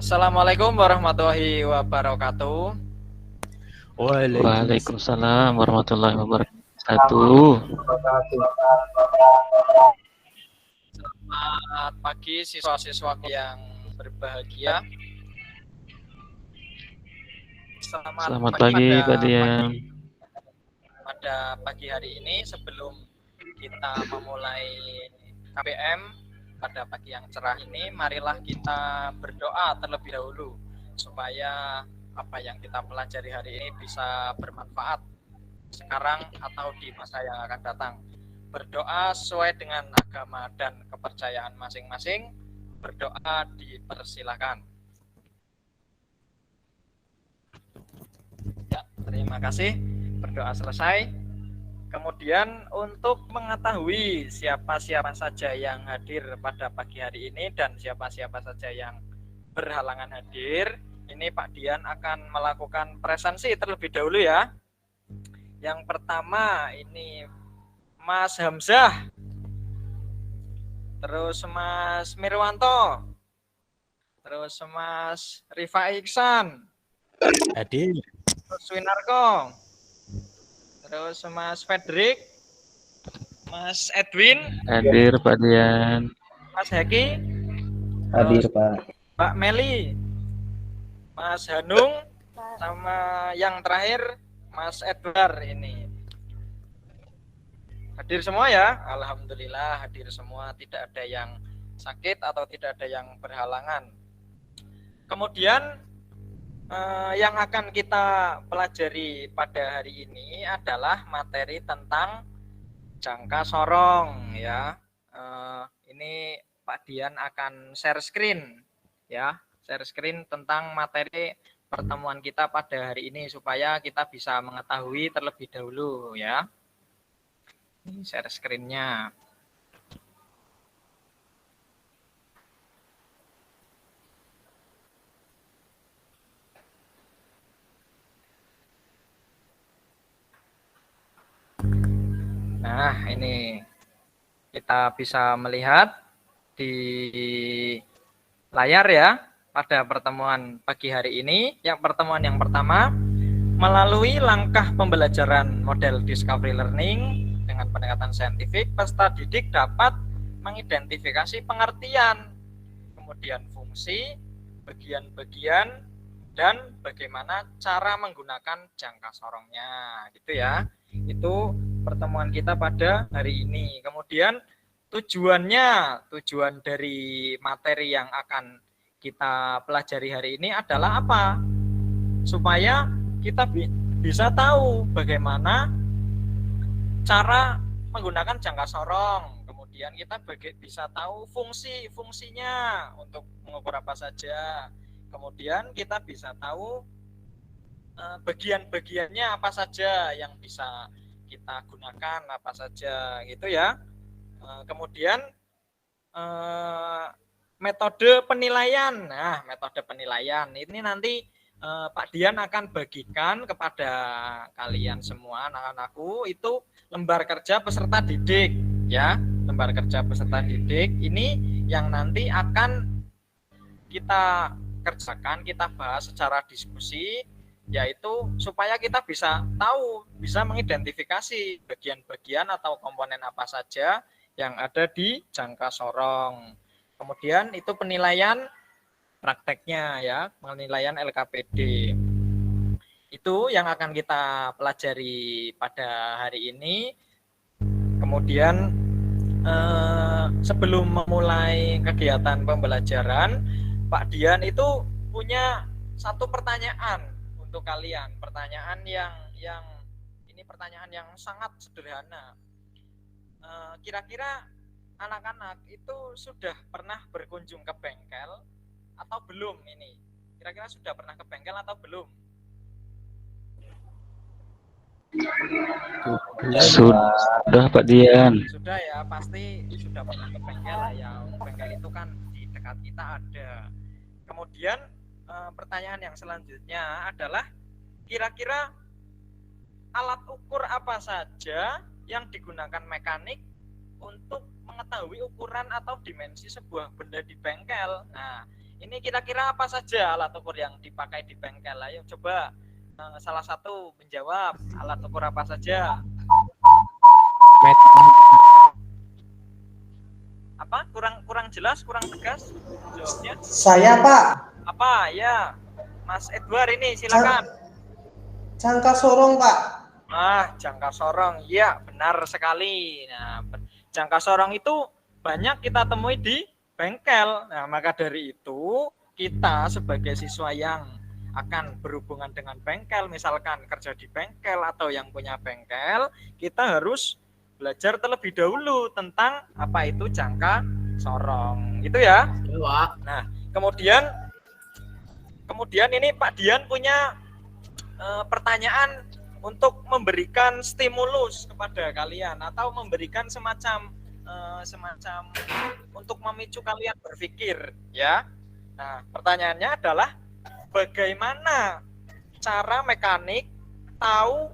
Assalamualaikum warahmatullahi wabarakatuh. Waalaikumsalam warahmatullahi wabarakatuh. Selamat pagi siswa-siswa yang berbahagia. Selamat pagi Pak Dian. Pada pagi hari ini sebelum kita memulai KPM pada pagi yang cerah ini, marilah kita berdoa terlebih dahulu supaya apa yang kita pelajari hari ini bisa bermanfaat sekarang atau di masa yang akan datang. Berdoa sesuai dengan agama dan kepercayaan masing-masing. Berdoa dipersilakan. Ya, terima kasih. Berdoa selesai. Kemudian untuk mengetahui siapa-siapa saja yang hadir pada pagi hari ini dan siapa-siapa saja yang berhalangan hadir, ini Pak Dian akan melakukan presensi terlebih dahulu ya. Yang pertama ini Mas Hamzah, terus Mas Mirwanto, terus Mas Rifa Iksan, hadir, terus Winarko, terus Mas Fedrik, Mas Edwin, hadir Pak Dian, Mas Heki, hadir Pak, Mbak Meli, Mas Hanung, sama yang terakhir Mas Edward ini. Hadir semua ya? Alhamdulillah hadir semua, tidak ada yang sakit atau tidak ada yang berhalangan. Kemudian yang akan kita pelajari pada hari ini adalah materi tentang jangka sorong ya. Ini Pak Dian akan share screen ya, share screen tentang materi pertemuan kita pada hari ini supaya kita bisa mengetahui terlebih dahulu ya. Ini share screen-nya. Nah, ini kita bisa melihat di layar ya pada pertemuan pagi hari ini. Yang pertemuan yang pertama, melalui langkah pembelajaran model discovery learning dengan pendekatan saintifik, peserta didik dapat mengidentifikasi pengertian, kemudian fungsi, bagian-bagian, dan bagaimana cara menggunakan jangka sorongnya, gitu ya. Itu pertemuan kita pada hari ini. Kemudian tujuan dari materi yang akan kita pelajari hari ini adalah apa? Supaya kita bisa tahu bagaimana cara menggunakan jangka sorong. Kemudian kita bisa tahu fungsinya untuk mengukur apa saja. Kemudian kita bisa tahu bagian-bagiannya apa saja yang bisa kita gunakan apa saja gitu ya. Kemudian metode penilaian. Nah, metode penilaian ini nanti Pak Dian akan bagikan kepada kalian semua anak-anakku itu lembar kerja peserta didik ya. Lembar kerja peserta didik ini yang nanti akan kita kerjakan, kita bahas secara diskusi, yaitu supaya kita bisa tahu, bisa mengidentifikasi bagian-bagian atau komponen apa saja yang ada di jangka sorong. Kemudian itu penilaian prakteknya ya, penilaian LKPD. Itu yang akan kita pelajari pada hari ini. Kemudian sebelum memulai kegiatan pembelajaran, Pak Dian itu punya satu pertanyaan untuk kalian. Pertanyaan yang ini pertanyaan yang sangat sederhana. Kira-kira anak-anak itu sudah pernah berkunjung ke bengkel atau belum ini? Kira-kira sudah pernah ke bengkel atau belum? Sudah Pak Dian. Sudah ya, pasti sudah pernah ke bengkel lah ya. Bengkel itu kan di dekat kita ada. Kemudian pertanyaan yang selanjutnya adalah kira-kira alat ukur apa saja yang digunakan mekanik untuk mengetahui ukuran atau dimensi sebuah benda di bengkel. Nah, ini kira-kira apa saja alat ukur yang dipakai di bengkel? Ayo coba salah satu menjawab, alat ukur apa saja? Apa? Kurang jelas, kurang tegas jawabnya? Saya, Pak. Apa? Ya, Mas Edward ini silakan. Jangka sorong, Pak. Jangka sorong, ya benar sekali. Nah, jangka sorong itu banyak kita temui di bengkel. Nah, maka dari itu kita sebagai siswa yang akan berhubungan dengan bengkel, misalkan kerja di bengkel atau yang punya bengkel, kita harus belajar terlebih dahulu tentang apa itu jangka sorong. Gitu ya. Nah, kemudian ini Pak Dian punya pertanyaan untuk memberikan stimulus kepada kalian atau memberikan semacam untuk memicu kalian berpikir, ya. Nah, pertanyaannya adalah bagaimana cara mekanik tahu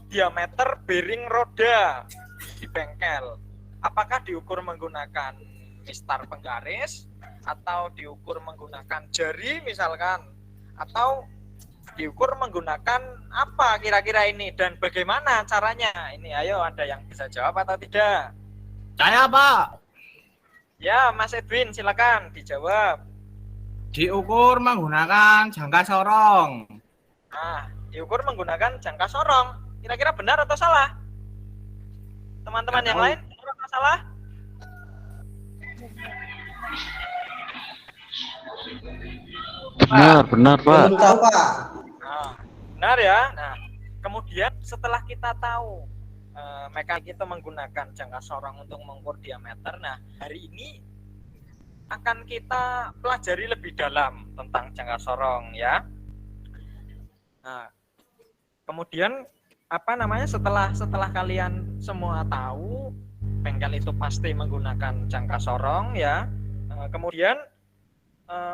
diameter bearing roda di bengkel? Apakah diukur menggunakan mistar penggaris atau diukur menggunakan jari misalkan, atau diukur menggunakan apa kira-kira ini, dan bagaimana caranya? Ini ayo, ada yang bisa jawab atau tidak? Saya, Pak. Ya, Mas Edwin, silakan dijawab. Diukur menggunakan jangka sorong. Nah, diukur menggunakan jangka sorong. Kira-kira benar atau salah? Teman-teman yang lain, benar atau salah? Benar, Pak. Belum tahu, Pak. Nah, benar ya. Nah, kemudian setelah kita tahu mekanik itu menggunakan jangka sorong untuk mengukur diameter, nah hari ini akan kita pelajari lebih dalam tentang jangka sorong, ya. Nah, kemudian setelah kalian semua tahu bengkel itu pasti menggunakan jangka sorong, ya. Kemudian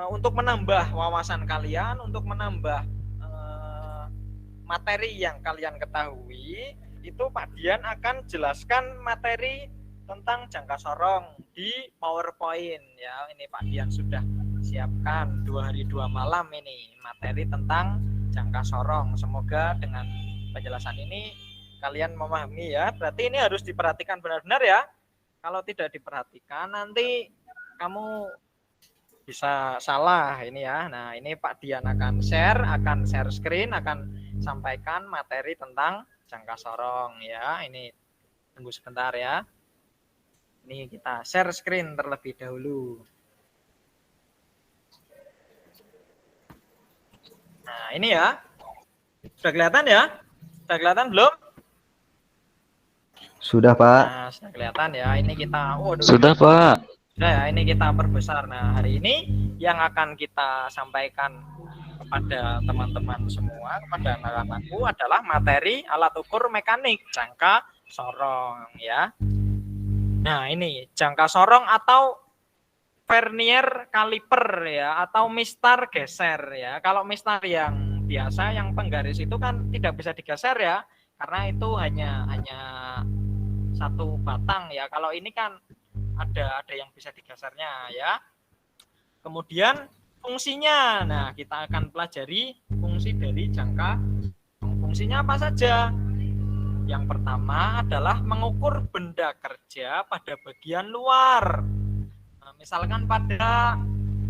untuk menambah wawasan kalian, untuk menambah materi yang kalian ketahui, itu Pak Dian akan jelaskan materi tentang jangka sorong di PowerPoint, ya. Ini Pak Dian sudah siapkan 2 hari 2 malam ini materi tentang jangka sorong. Semoga dengan penjelasan ini kalian memahami, ya. Berarti ini harus diperhatikan benar-benar, ya. Kalau tidak diperhatikan nanti kamu bisa salah ini, ya. Nah, ini Pak Dian akan share screen, akan sampaikan materi tentang jangka sorong, ya. Ini tunggu sebentar, ya. Ini kita share screen terlebih dahulu. Nah, ini ya. Sudah kelihatan, ya? Sudah kelihatan belum? Sudah, Pak. Nah, sudah kelihatan, ya. Ini kita Sudah, Pak. Sudah, ya, ini kita perbesar. Nah, hari ini yang akan kita sampaikan kepada teman-teman semua, kepada anak-anakku, adalah materi alat ukur mekanik jangka sorong, ya. Nah, ini jangka sorong atau vernier kaliper, ya, atau mistar geser, ya. Kalau mistar yang biasa, yang penggaris itu kan tidak bisa digeser, ya, karena itu hanya satu batang, ya. Kalau ini kan ada yang bisa digesernya, ya. Kemudian fungsinya, nah kita akan pelajari fungsi dari jangka. Fungsinya apa saja? Yang pertama adalah mengukur benda kerja pada bagian luar. Nah, misalkan pada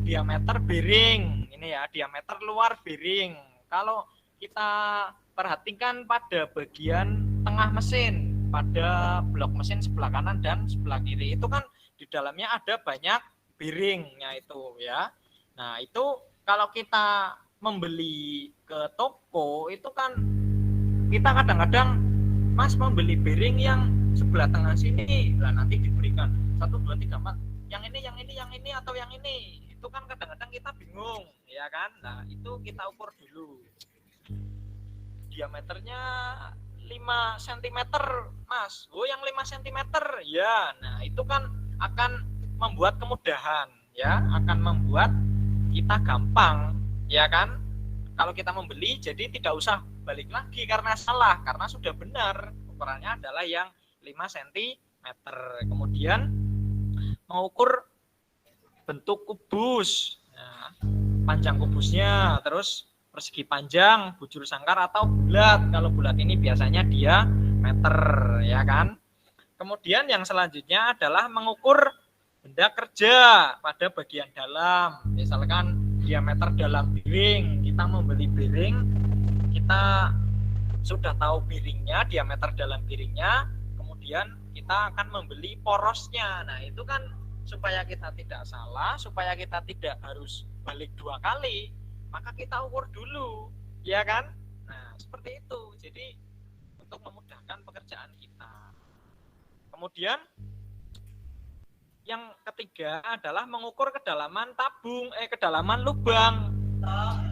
diameter bearing, ini ya, diameter luar bearing. Kalau kita perhatikan pada bagian tengah mesin, pada blok mesin sebelah kanan dan sebelah kiri, itu kan di dalamnya ada banyak bearingnya itu, ya. Nah, itu kalau kita membeli ke toko, itu kan kita kadang-kadang, Mas membeli bearing yang sebelah tengah sini, lah nanti diberikan 1, 2, 3, 4, yang ini atau yang ini. Itu kan kadang-kadang kita bingung, ya kan? Nah, itu kita ukur dulu. Diameternya 5 cm, Mas. Oh, yang 5 cm. Ya, nah itu kan akan membuat kemudahan, ya, akan membuat kita gampang, ya kan? Kalau kita membeli, jadi tidak usah balik lagi karena salah, karena sudah benar ukurannya adalah yang 5 cm. Kemudian mengukur bentuk kubus. Nah, panjang kubusnya, terus persegi panjang, bujur sangkar atau bulat. Kalau bulat ini biasanya dia meter, ya kan? Kemudian yang selanjutnya adalah mengukur benda kerja pada bagian dalam. Misalkan diameter dalam piring, kita membeli piring, kita sudah tahu piringnya, diameter dalam piringnya, kemudian kita akan membeli porosnya. Nah, itu kan supaya kita tidak salah, supaya kita tidak harus balik 2 kali, maka kita ukur dulu, ya kan? Nah, seperti itu. Jadi untuk memudahkan pekerjaan kita. Kemudian yang ketiga adalah mengukur kedalaman kedalaman lubang.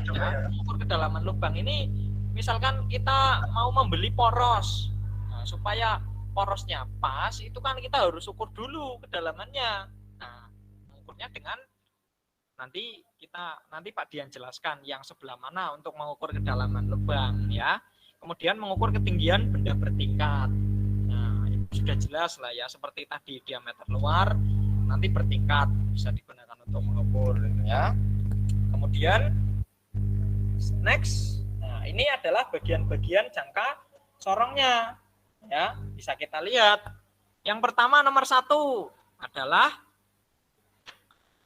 Ya, mengukur kedalaman lubang ini misalkan kita mau membeli poros. Nah, supaya porosnya pas, itu kan kita harus ukur dulu kedalamannya. Nah, mengukurnya dengan nanti Pak Dian jelaskan yang sebelah mana untuk mengukur kedalaman lubang, ya. Kemudian mengukur ketinggian benda bertingkat. Nah, itu sudah jelas lah ya, seperti tadi diameter luar, nanti bertingkat bisa digunakan untuk mengukur, ya. Kemudian next, nah ini adalah bagian-bagian jangka sorongnya, ya. Bisa kita lihat. Yang pertama nomor 1 adalah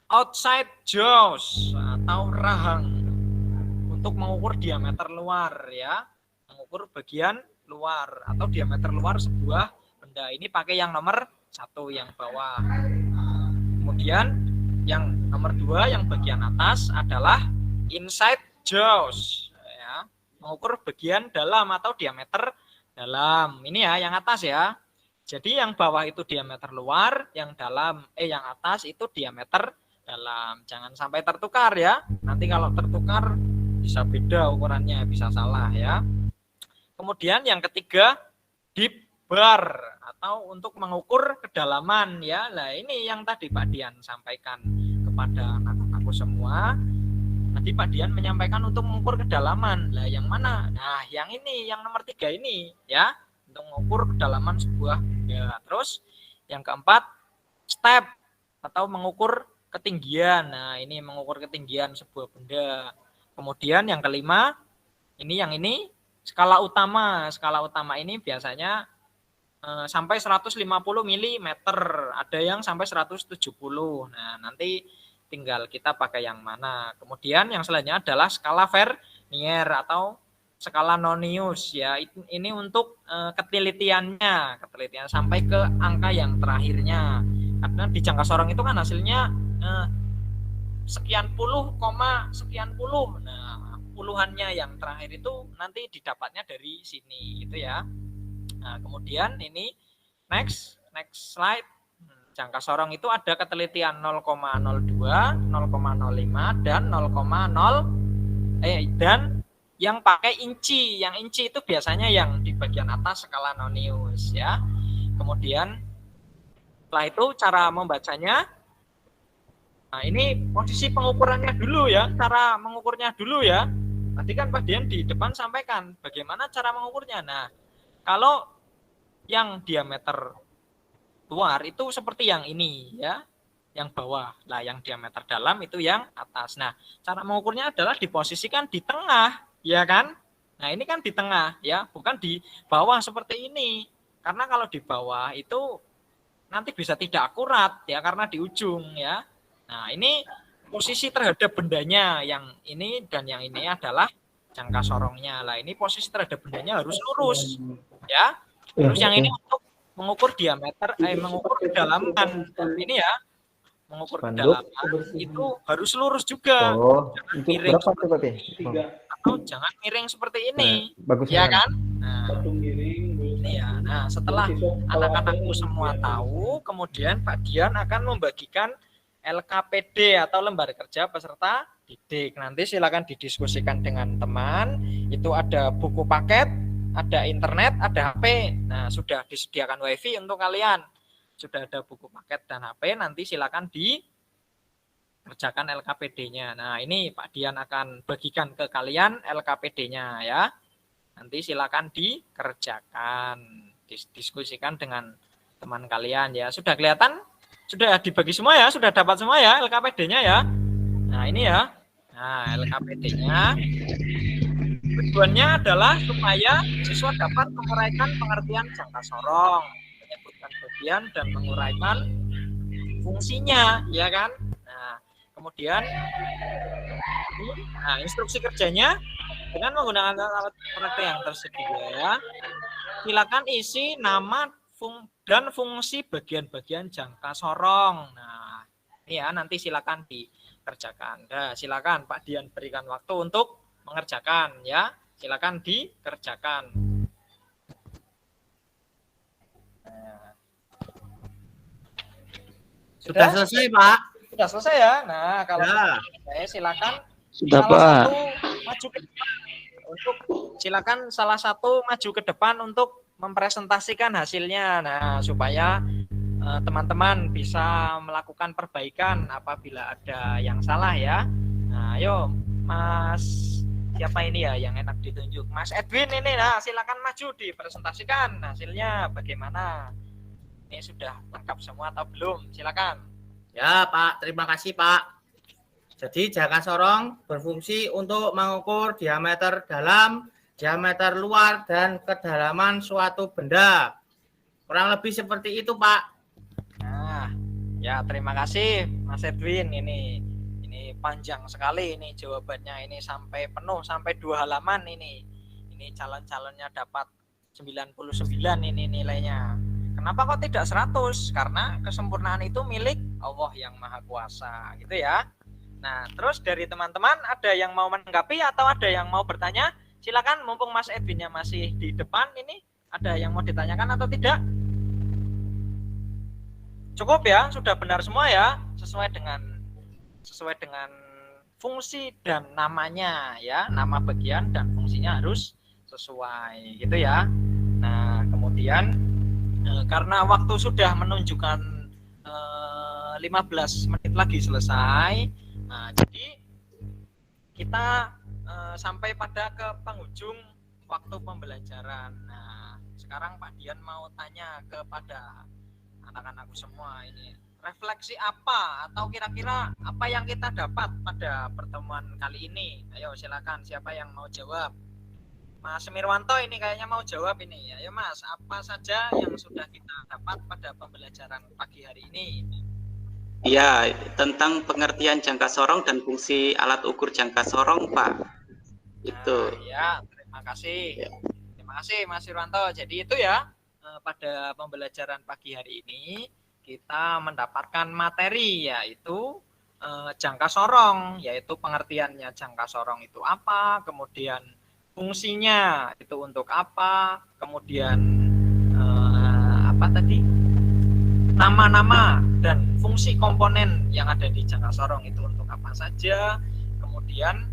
outside jaws atau rahang untuk mengukur diameter luar, ya. Mengukur bagian luar atau diameter luar sebuah benda. Ini pakai yang nomor 1 yang bawah. Kemudian yang nomor 2 yang bagian atas adalah inside jaws, ya. Mengukur bagian dalam atau diameter dalam. Ini ya yang atas ya. Jadi yang bawah itu diameter luar, yang atas itu diameter dalam. Jangan sampai tertukar ya. Nanti kalau tertukar bisa beda ukurannya, bisa salah ya. Kemudian yang ketiga deep bar atau untuk mengukur kedalaman ya. Nah, ini yang tadi Pak Dian sampaikan kepada anak-anakku semua. Tadi Pak Dian menyampaikan untuk mengukur kedalaman. Lah yang mana? Nah, yang ini, yang nomor 3 ini ya, untuk mengukur kedalaman sebuah ya. Terus yang keempat step atau mengukur ketinggian. Nah, ini mengukur ketinggian sebuah benda. Kemudian yang kelima, yang ini skala utama. Skala utama ini biasanya sampai 150 mm, ada yang sampai 170. Nah, nanti tinggal kita pakai yang mana. Kemudian yang selanjutnya adalah skala Vernier atau skala Nonius ya. Ini untuk ketelitiannya sampai ke angka yang terakhirnya. Karena di jangka sorong itu kan hasilnya sekian puluh, sekian puluh. Nah, puluhannya yang terakhir itu nanti didapatnya dari sini gitu ya. Nah, kemudian ini next slide. Jangka sorong itu ada ketelitian 0,02, 0,05 dan 0,0 dan yang pakai inci. Yang inci itu biasanya yang di bagian atas skala Nonius ya. Kemudian setelah itu cara membacanya. Nah, ini posisi pengukurannya dulu ya, cara mengukurnya dulu ya. Tadi kan Pak Dian di depan sampaikan bagaimana cara mengukurnya. Nah, kalau yang diameter luar itu seperti yang ini ya, yang bawah. Lah yang diameter dalam itu yang atas. Nah, cara mengukurnya adalah diposisikan di tengah, ya kan? Nah, ini kan di tengah ya, bukan di bawah seperti ini. Karena kalau di bawah itu nanti bisa tidak akurat ya karena di ujung ya. Nah, ini posisi terhadap bendanya, yang ini dan yang ini adalah jangka sorongnya. Lah ini posisi terhadap bendanya harus lurus ya. Terus yang ini untuk mengukur diameter, mengukur kedalaman. Ini ya, mengukur kedalaman itu harus lurus juga. Jangan itu miring berapa tuh Pak? atau jangan miring seperti ini, Bagus ya banget. kan? Nah, ini ya. Nah, setelah anak-anakku semua tahu, kemudian Pak Dian akan membagikan LKPD atau lembar kerja peserta didik. Nanti silakan didiskusikan dengan teman. Itu ada buku paket, ada internet, ada HP. Nah, sudah disediakan WiFi untuk kalian. Sudah ada buku paket dan HP. Nanti silakan dikerjakan LKPD-nya. Nah, ini Pak Dian akan bagikan ke kalian LKPD-nya ya. Nanti silakan dikerjakan, diskusikan dengan teman kalian ya. Sudah kelihatan? Sudah dibagi semua ya? Sudah dapat semua ya LKPD-nya ya? Nah, ini ya. Nah, LKPD-nya tujuannya adalah supaya siswa dapat menguraikan pengertian jangka sorong, menyebutkan bagian dan menguraikan fungsinya, ya kan? Nah, kemudian instruksi kerjanya dengan menggunakan alat praktek yang tersedia, silakan isi nama dan fungsi bagian-bagian jangka sorong. Nah, ini ya nanti silakan dikerjakan. Nah, silakan Pak Dian berikan waktu untuk mengerjakan ya. Silakan dikerjakan. Nah. Sudah selesai, Pak. Sudah selesai ya. Nah, kalau Ya. saya silakan Sudah, salah Pak. satu maju ke depan untuk silakan salah satu maju ke depan untuk mempresentasikan hasilnya. Nah, supaya teman-teman bisa melakukan perbaikan apabila ada yang salah ya. Nah, ayo Mas siapa ini ya yang enak ditunjuk? Mas Edwin ini. Nah, silakan maju dipresentasikan hasilnya bagaimana. Ini sudah lengkap semua atau belum? Silakan. Ya, Pak. Terima kasih, Pak. Jadi jangka sorong berfungsi untuk mengukur diameter dalam, diameter luar, dan kedalaman suatu benda. Kurang lebih seperti itu, Pak. Nah, ya terima kasih Mas Edwin. Ini panjang sekali ini jawabannya, ini sampai penuh, sampai 2 halaman ini. Ini calon-calonnya dapat 99 ini nilainya. Kenapa kok tidak 100? Karena kesempurnaan itu milik Allah yang Maha Kuasa, gitu ya. Nah, terus dari teman-teman ada yang mau menanggapi atau ada yang mau bertanya? Silakan, mumpung Mas Edwinnya masih di depan ini, ada yang mau ditanyakan atau tidak? Cukup ya, sudah benar semua ya, sesuai dengan fungsi dan namanya ya, nama bagian dan fungsinya harus sesuai gitu ya. Nah, kemudian karena waktu sudah menunjukkan 15 menit lagi selesai. Nah, jadi kita sampai pada ke penghujung waktu pembelajaran. Nah, sekarang Pak Dian mau tanya kepada anak-anakku semua ini, refleksi apa atau kira-kira apa yang kita dapat pada pertemuan kali ini? Ayo silakan, siapa yang mau jawab? Mas Mirwanto ini kayaknya mau jawab ini. Ayo Mas, apa saja yang sudah kita dapat pada pembelajaran pagi hari ini? Ya, tentang pengertian jangka sorong dan fungsi alat ukur jangka sorong, Pak. Itu. Ya, terima kasih. Ya. Terima kasih Mas Mirwanto. Jadi itu ya, pada pembelajaran pagi hari ini kita mendapatkan materi yaitu jangka sorong, yaitu pengertiannya jangka sorong itu apa, kemudian fungsinya itu untuk apa, kemudian apa tadi, nama-nama dan fungsi komponen yang ada di jangka sorong itu untuk apa saja, kemudian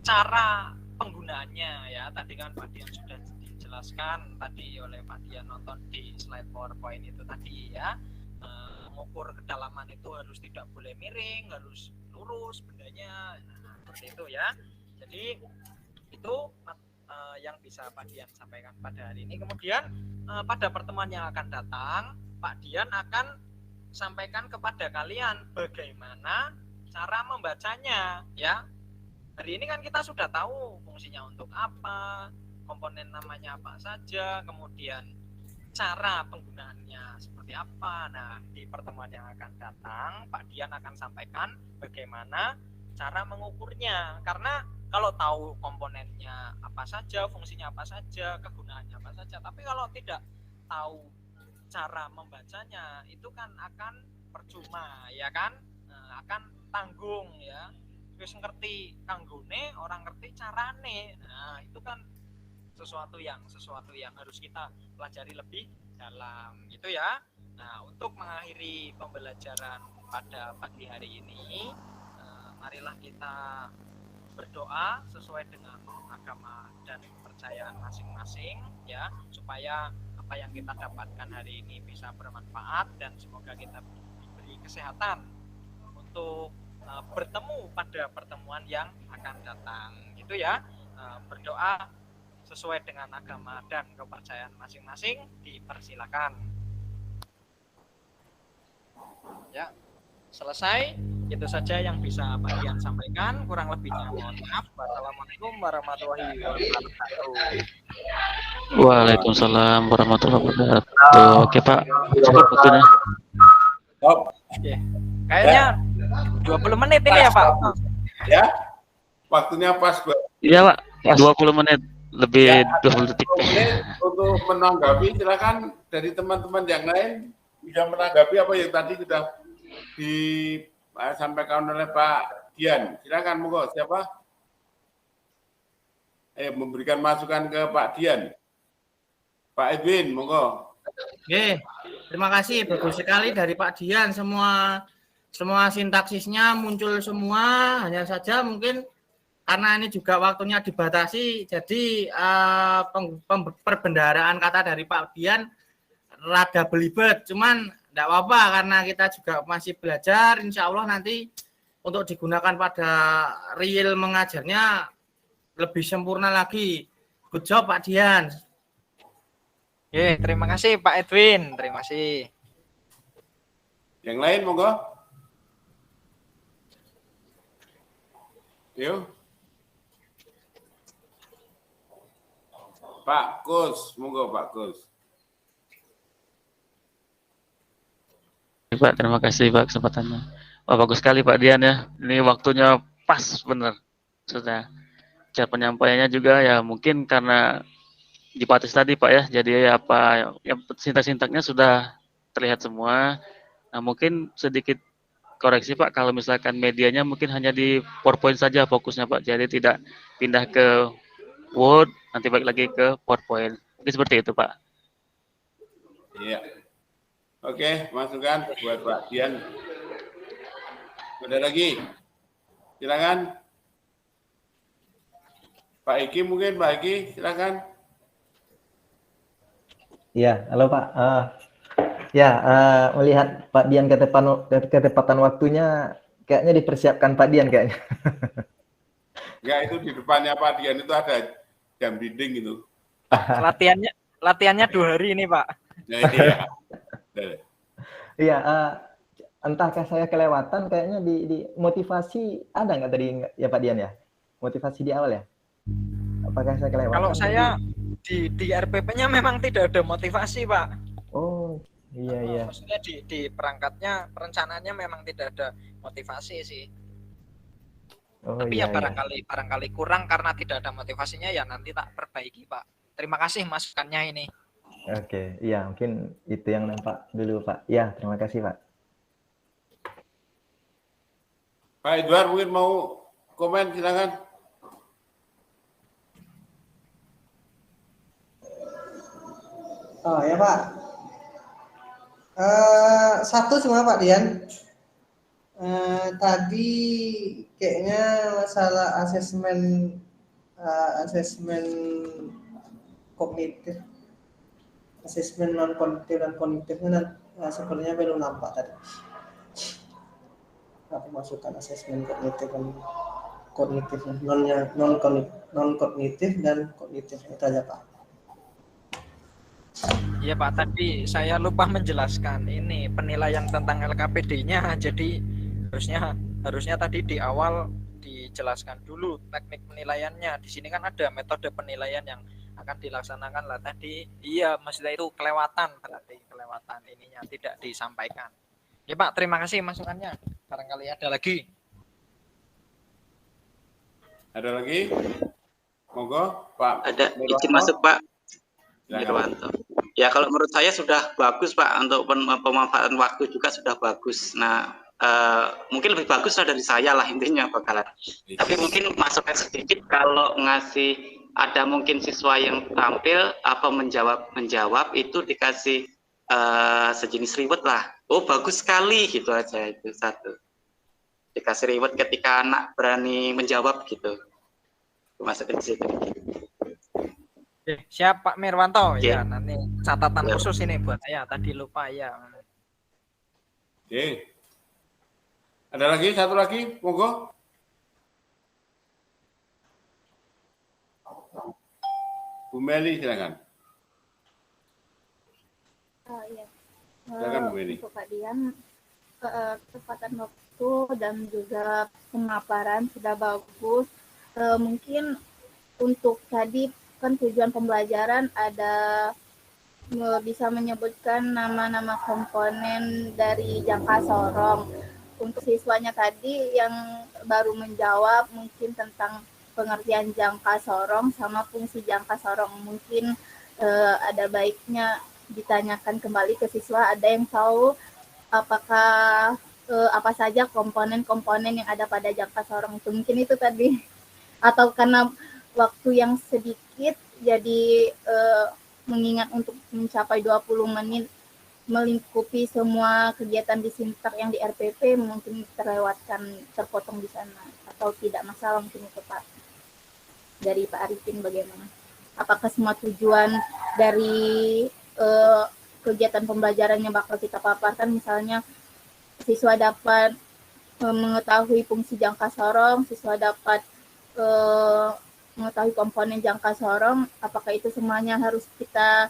cara penggunaannya ya, tadi kan Pak Dian sudah dijelaskan tadi oleh Pak Dian, nonton di slide PowerPoint itu tadi ya, mengukur kedalaman itu harus tidak boleh miring, harus lurus bendanya, nah, seperti itu ya. Jadi itu yang bisa Pak Dian sampaikan pada hari ini. Kemudian pada pertemuan yang akan datang, Pak Dian akan sampaikan kepada kalian bagaimana cara membacanya ya. Hari ini kan kita sudah tahu fungsinya untuk apa, komponen namanya apa saja, kemudian cara penggunaannya seperti apa. Nah, di pertemuan yang akan datang, Pak Dian akan sampaikan bagaimana cara mengukurnya. Karena kalau tahu komponennya apa saja, fungsinya apa saja, kegunaannya apa saja, tapi kalau tidak tahu cara membacanya, itu kan akan percuma, ya kan? Nah, akan tanggung ya. Wis ngerti kanggone, orang ngerti carane. Nah, itu kan sesuatu yang harus kita pelajari lebih dalam, gitu ya. Nah, untuk mengakhiri pembelajaran pada pagi hari ini, marilah kita berdoa sesuai dengan agama dan kepercayaan masing-masing ya, supaya apa yang kita dapatkan hari ini bisa bermanfaat dan semoga kita diberi kesehatan untuk bertemu pada pertemuan yang akan datang, gitu ya. Berdoa sesuai dengan agama dan kepercayaan masing-masing, dipersilakan ya. selesai. Itu saja yang bisa Pak Dian sampaikan. Kurang lebihnya mohon maaf. Wassalamualaikum warahmatullahi wabarakatuh. Waalaikumsalam warahmatullahi wabarakatuh. Oke Pak, cukup waktunya. Oke. Kayaknya 20 menit ini ya Pak. Ya, waktunya pas buat Iya Pak, 20 menit lebih Ya, 20 detik. 20 menit untuk menanggapi. Silakan dari teman-teman yang lain bisa menanggapi apa yang tadi sudah disampaikan oleh Pak Dian. Silakan, monggo. Siapa? Memberikan masukan ke Pak Dian. Pak Edwin, monggo. Oke, terima kasih. Bagus sekali dari Pak Dian. Semua sintaksisnya muncul semua. Hanya saja mungkin karena ini juga waktunya dibatasi, jadi perbendaharaan kata dari Pak Dian rada belibet. Cuman tidak apa-apa karena kita juga masih belajar. Insya Allah nanti untuk digunakan pada real mengajarnya lebih sempurna lagi. Good job Pak Dian. Terima kasih Pak Edwin. Terima kasih. Yang lain, monggo. Yuk. Pak Kus, monggo Pak Kus. Pak, terima kasih Pak kesempatannya. Wah, bagus sekali Pak Dian ya. Ini waktunya pas bener. Sudah. Cara penyampaiannya juga ya mungkin karena dipatis tadi Pak ya. Jadi apa yang sintak-sintaknya sudah terlihat semua. Nah, mungkin sedikit koreksi Pak kalau misalkan medianya mungkin hanya di PowerPoint saja fokusnya Pak. Jadi tidak pindah ke Word, nanti balik lagi ke PowerPoint. Mungkin seperti itu Pak. Iya. Oke, masukan buat Pak Dian. Ada lagi? Silakan. Pak Eki mungkin, Pak Eki, silakan. Ya, halo Pak. Melihat Pak Dian ketepatan waktunya, kayaknya dipersiapkan Pak Dian kayaknya. Ya, itu di depannya Pak Dian itu ada jam dinding itu. Latihannya 2 hari ini Pak. Nah, iya. Iya, entahkah saya kelewatan, kayaknya di motivasi ada nggak tadi ya Pak Dian ya? Motivasi di awal ya? Apakah saya kelewatan? Kalau saya di RPP-nya memang tidak ada motivasi Pak. Oh, iya. Maksudnya di perangkatnya, perencanaannya memang tidak ada motivasi sih. Oh, Tapi iya, ya barangkali kurang karena tidak ada motivasinya ya nanti tak perbaiki Pak. Terima kasih masukannya ini. Oke, iya mungkin itu yang nampak dulu Pak. Ya, terima kasih Pak. Pak Edward mungkin mau komen, silakan. Oh ya Pak. Satu cuma Pak Dian. Tadi kayaknya masalah asesmen kognitif, asesmen non kognitif dan kognitifnya sebenarnya belum nampak tadi. Apa masukkan asesmen kognitif dan kognitif non kognitif dan kognitif itu aja Pak. Iya Pak, tadi saya lupa menjelaskan ini penilaian tentang LKPD-nya. Jadi harusnya tadi di awal dijelaskan dulu teknik penilaiannya. Di sini kan ada metode penilaian yang akan dilaksanakan lah tadi. Iya, maksudnya itu kelewatan ininya tidak disampaikan. Ya Pak, terima kasih masukannya. Barangkali ada lagi. Ada lagi? Monggo, Pak. Ada izin masuk Pak Mirwanto. Ya kalau menurut saya sudah bagus Pak, untuk pemanfaatan waktu juga sudah bagus. Nah mungkin lebih bagus lah dari saya lah intinya bakalan. Tapi mungkin masukan sedikit kalau ngasih ada mungkin siswa yang tampil apa menjawab itu dikasih sejenis reward lah. Oh bagus sekali gitu aja, itu satu. Dikasih reward ketika anak berani menjawab gitu. Masukin di situ. Siap Pak Mirwanto. Ya. Ya, nanti catatan khusus ini buat saya. Tadi lupa ya. Oke. Ada lagi, satu lagi, monggo. Bu Meli, silakan. Iya. Silakan Bu Meli. Untuk Pak Dian, ketepatan waktu dan juga pemaparan sudah bagus. Mungkin untuk tadi kan tujuan pembelajaran ada bisa menyebutkan nama-nama komponen dari jangka sorong. Untuk siswanya tadi yang baru menjawab mungkin tentang pengertian jangka sorong sama fungsi jangka sorong. Mungkin ada baiknya ditanyakan kembali ke siswa, ada yang tahu apakah apa saja komponen-komponen yang ada pada jangka sorong itu. Mungkin itu tadi. Atau karena waktu yang sedikit jadi mengingat untuk mencapai 20 menit melingkupi semua kegiatan di Sintak yang di RPP mungkin terpotong di sana atau tidak masalah, mungkin itu Pak. Dari Pak Arifin bagaimana? Apakah semua tujuan dari kegiatan pembelajaran yang bakal kita paparkan, misalnya siswa dapat mengetahui fungsi jangka sorong, siswa dapat mengetahui komponen jangka sorong, apakah itu semuanya harus kita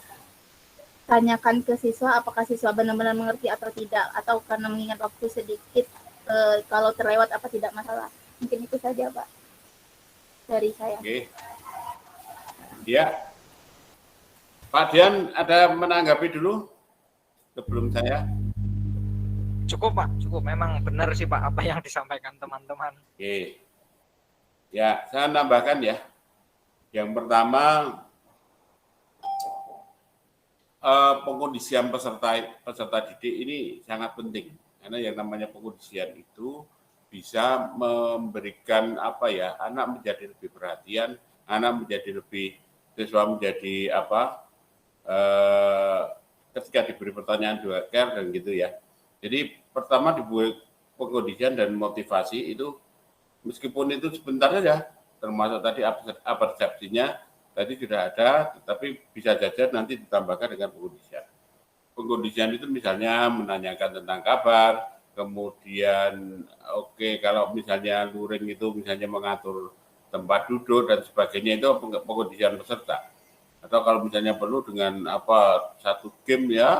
tanyakan ke siswa, apakah siswa benar-benar mengerti atau tidak, atau karena mengingat waktu sedikit, kalau terlewat apa tidak masalah. Mungkin itu saja Pak dari saya. Oke. Ya, Pak Dian ada menanggapi dulu sebelum saya? Cukup Pak, cukup. Memang benar sih Pak apa yang disampaikan teman-teman. Oke. Ya, saya nambahkan ya. Yang pertama, pengkondisian peserta didik ini sangat penting. Karena yang namanya pengkondisian itu bisa memberikan anak menjadi lebih perhatian, anak menjadi lebih, siswa menjadi ketika diberi pertanyaan juga care dan gitu ya. Jadi pertama dibuat pengkondisian dan motivasi itu meskipun itu sebentar saja, termasuk tadi persepsinya tadi sudah ada, tetapi bisa saja nanti ditambahkan dengan pengkondisian. Pengkondisian itu misalnya menanyakan tentang kabar, kemudian kalau misalnya luring itu misalnya mengatur tempat duduk dan sebagainya, itu pengkondisian peserta. Atau kalau misalnya perlu dengan satu game ya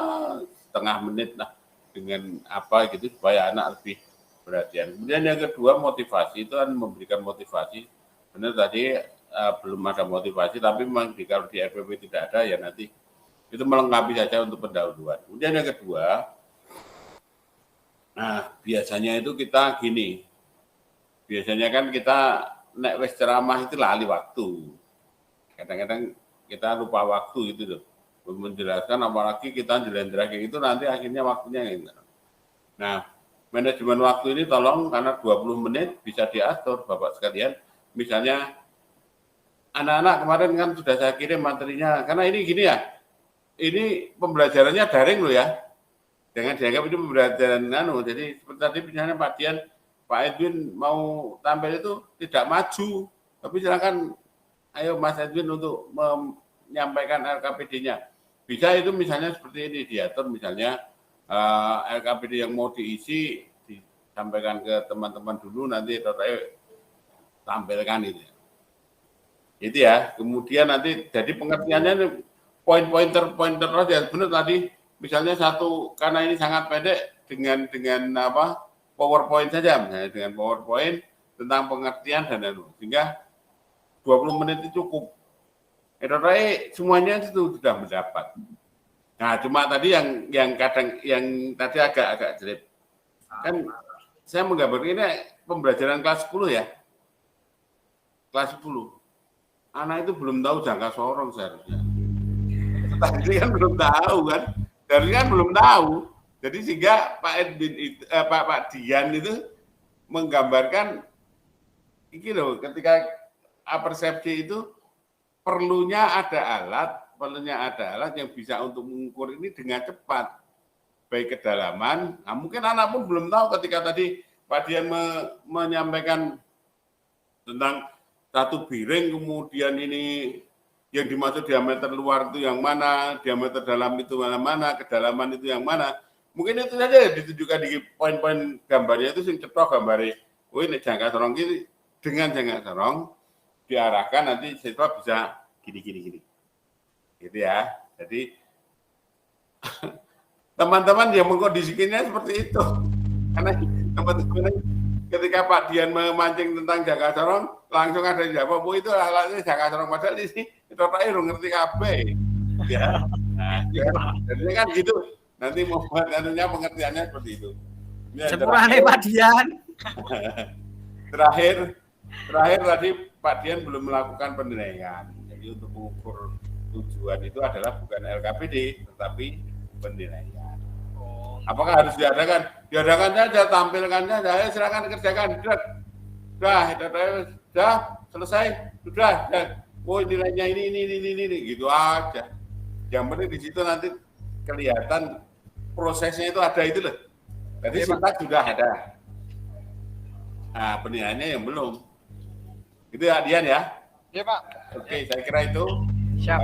setengah menit lah dengan gitu supaya anak lebih perhatian. Kemudian yang kedua motivasi, itu kan memberikan motivasi. Benar tadi belum ada motivasi, tapi memang kalau di RPP tidak ada ya nanti itu melengkapi saja untuk pendahuluan. Kemudian yang kedua, nah biasanya itu kita gini, biasanya kan kita nek wis ceramah itu lali waktu. Kadang-kadang kita lupa waktu gitu loh. Menjelaskan apalagi kita jelendra kayak itu nanti akhirnya waktunya gitu. Nah, manajemen waktu ini tolong karena 20 menit bisa diatur Bapak sekalian. Misalnya anak-anak kemarin kan sudah saya kirim materinya, karena ini gini ya, ini pembelajarannya daring loh ya. Jangan dianggap ini pembelajaran jadi seperti tadi misalnya Pak Dian, Pak Edwin mau tampil itu tidak maju, tapi silakan ayo Mas Edwin untuk menyampaikan LKPD-nya. Bisa itu misalnya seperti ini diatur, misalnya LKPD yang mau diisi disampaikan ke teman-teman dulu, nanti tampilkan itu. Itu ya. Kemudian nanti jadi pengertiannya pointer aja. Benar tadi misalnya satu, karena ini sangat pendek dengan PowerPoint saja, misalnya dengan PowerPoint tentang pengertian dan lalu, sehingga 20 menit itu cukup. Semuanya itu sudah mendapat. Nah, cuma tadi yang tadi agak jelek. Kan saya menggambarkan ini pembelajaran kelas 10 ya. Kelas 10. Anak itu belum tahu jangka sorong seharusnya. Tadi kan belum tahu kan. Dari kan belum tahu. Jadi sehingga Pak Dian itu menggambarkan ini loh, ketika persepsi itu perlunya ada alat yang bisa untuk mengukur ini dengan cepat, baik kedalaman. Nah, mungkin anak pun belum tahu ketika tadi Pak Dian menyampaikan tentang satu piring, kemudian ini yang dimaksud diameter luar itu yang mana, diameter dalam itu mana, kedalaman itu yang mana. Mungkin itu saja ditunjukkan di poin-poin gambarnya itu sing cetok gambare. Oh ini jangka sorong ini, dengan jangka sorong diarahkan nanti siswa bisa gini. Gitu ya. Jadi teman-teman yang mengkondisikannya seperti itu. Karena teman-teman ketika Pak Dian memancing tentang Jaka Sorong, langsung ada yang jawab, itu alatnya Jaka Sorong. Padahal di sini kita udah ngerti kabeh. Ya. Nah, jadi kan gitu. Nanti mau buat anunya pengertiannya seperti itu. Sepurane Pak Dian. Terakhir tadi Pak Dian belum melakukan penilaian. Jadi untuk mengukur tujuan itu adalah bukan LKPD, tetapi penilaian. Apakah harus diadakan? Diadakan saja, tampilkan saja. Silakan kerjakan. Sudah selesai. Sudah. Oh nilainya ini gitu aja. Yang penting di situ nanti kelihatan prosesnya itu ada itu loh. Jadi sintak sudah ada. Nah, penilaiannya yang belum. Itu ya Dian ya. Iya Pak. Oke, saya kira itu. Siap.